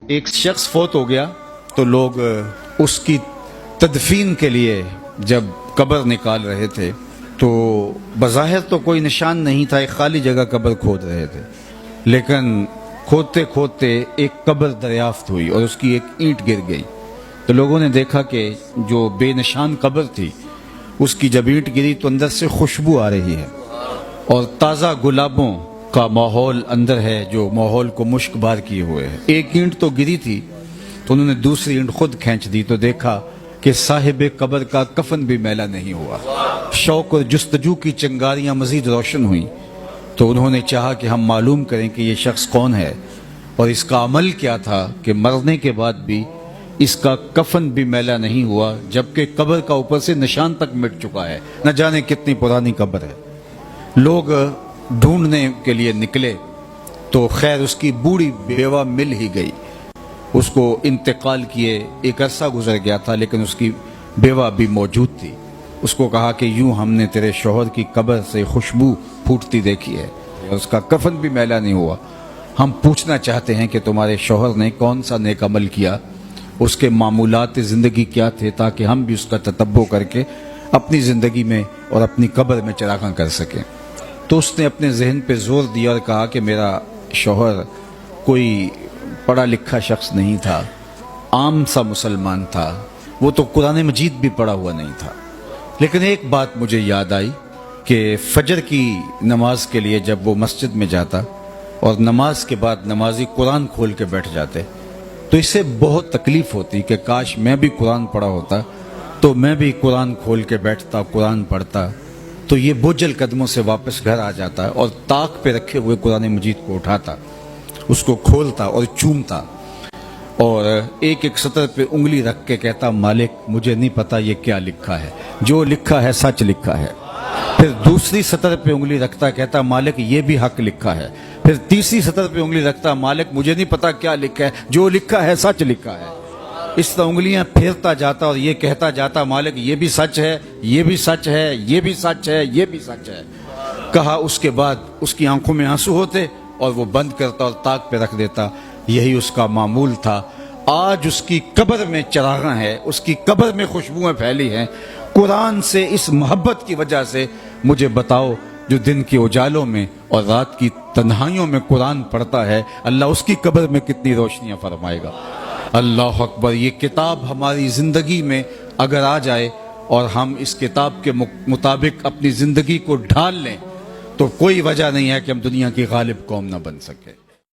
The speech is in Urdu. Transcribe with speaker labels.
Speaker 1: ایک شخص فوت ہو گیا تو لوگ اس کی تدفین کے لیے جب قبر نکال رہے تھے تو بظاہر تو کوئی نشان نہیں تھا، ایک خالی جگہ قبر کھود رہے تھے، لیکن کھودتے کھودتے ایک قبر دریافت ہوئی اور اس کی ایک اینٹ گر گئی تو لوگوں نے دیکھا کہ جو بے نشان قبر تھی اس کی جب اینٹ گری تو اندر سے خوشبو آ رہی ہے اور تازہ گلابوں کا ماحول اندر ہے جو ماحول کو مشک بار کیے ہوئے ہے۔ ایک اینٹ تو گری تھی تو انہوں نے دوسری اینٹ خود کھینچ دی تو دیکھا کہ صاحب قبر کا کفن بھی میلا نہیں ہوا۔ شوق اور جستجو کی چنگاریاں مزید روشن ہوئیں تو انہوں نے چاہا کہ ہم معلوم کریں کہ یہ شخص کون ہے اور اس کا عمل کیا تھا کہ مرنے کے بعد بھی اس کا کفن بھی میلا نہیں ہوا، جبکہ قبر کا اوپر سے نشان تک مٹ چکا ہے، نہ جانے کتنی پرانی قبر ہے۔ لوگ ڈھونڈنے کے لیے نکلے تو خیر اس کی بوڑھی بیوہ مل ہی گئی، اس کو انتقال کیے ایک عرصہ گزر گیا تھا لیکن اس کی بیوہ بھی موجود تھی۔ اس کو کہا کہ یوں ہم نے تیرے شوہر کی قبر سے خوشبو پھوٹتی دیکھی ہے اور اس کا کفن بھی میلا نہیں ہوا، ہم پوچھنا چاہتے ہیں کہ تمہارے شوہر نے کون سا نیک عمل کیا، اس کے معمولات زندگی کیا تھے، تاکہ ہم بھی اس کا تتبع کر کے اپنی زندگی میں اور اپنی قبر میں چراغاں کر سکیں۔ تو اس نے اپنے ذہن پہ زور دیا اور کہا کہ میرا شوہر کوئی پڑھا لکھا شخص نہیں تھا، عام سا مسلمان تھا، وہ تو قرآن مجید بھی پڑھا ہوا نہیں تھا، لیکن ایک بات مجھے یاد آئی کہ فجر کی نماز کے لیے جب وہ مسجد میں جاتا اور نماز کے بعد نمازی قرآن کھول کے بیٹھ جاتے تو اس سے بہت تکلیف ہوتی کہ کاش میں بھی قرآن پڑھا ہوتا تو میں بھی قرآن کھول کے بیٹھتا، قرآن پڑھتا تو یہ بوجھل قدموں سے واپس گھر آ جاتا اور طاق پہ رکھے ہوئے قرآن مجید کو اٹھاتا، اس کو کھولتا اور چومتا اور ایک ایک سطر پہ انگلی رکھ کے کہتا مالک مجھے نہیں پتا یہ کیا لکھا ہے، جو لکھا ہے سچ لکھا ہے۔ پھر دوسری سطر پہ انگلی رکھتا، کہتا مالک یہ بھی حق لکھا ہے۔ پھر تیسری سطر پہ انگلی رکھتا، مالک مجھے نہیں پتا کیا لکھا ہے، جو لکھا ہے سچ لکھا ہے۔ اس طرح انگلیاں پھیرتا جاتا اور یہ کہتا جاتا مالک یہ بھی سچ ہے، یہ بھی سچ ہے، یہ بھی سچ ہے، یہ بھی سچ ہے۔ کہا اس کے بعد اس کی آنکھوں میں آنسو ہوتے اور وہ بند کرتا اور طاق پہ رکھ دیتا، یہی اس کا معمول تھا۔ آج اس کی قبر میں چراغاں ہے، اس کی قبر میں خوشبوئیں پھیلی ہیں، قرآن سے اس محبت کی وجہ سے مجھے بتاؤ جو دن کے اجالوں میں اور رات کی تنہائیوں میں قرآن پڑھتا ہے، اللہ اس کی قبر میں کتنی روشنیاں فرمائے گا۔ اللہ اکبر! یہ کتاب ہماری زندگی میں اگر آ جائے اور ہم اس کتاب کے مطابق اپنی زندگی کو ڈھال لیں تو کوئی وجہ نہیں ہے کہ ہم دنیا کی غالب قوم نہ بن سکے۔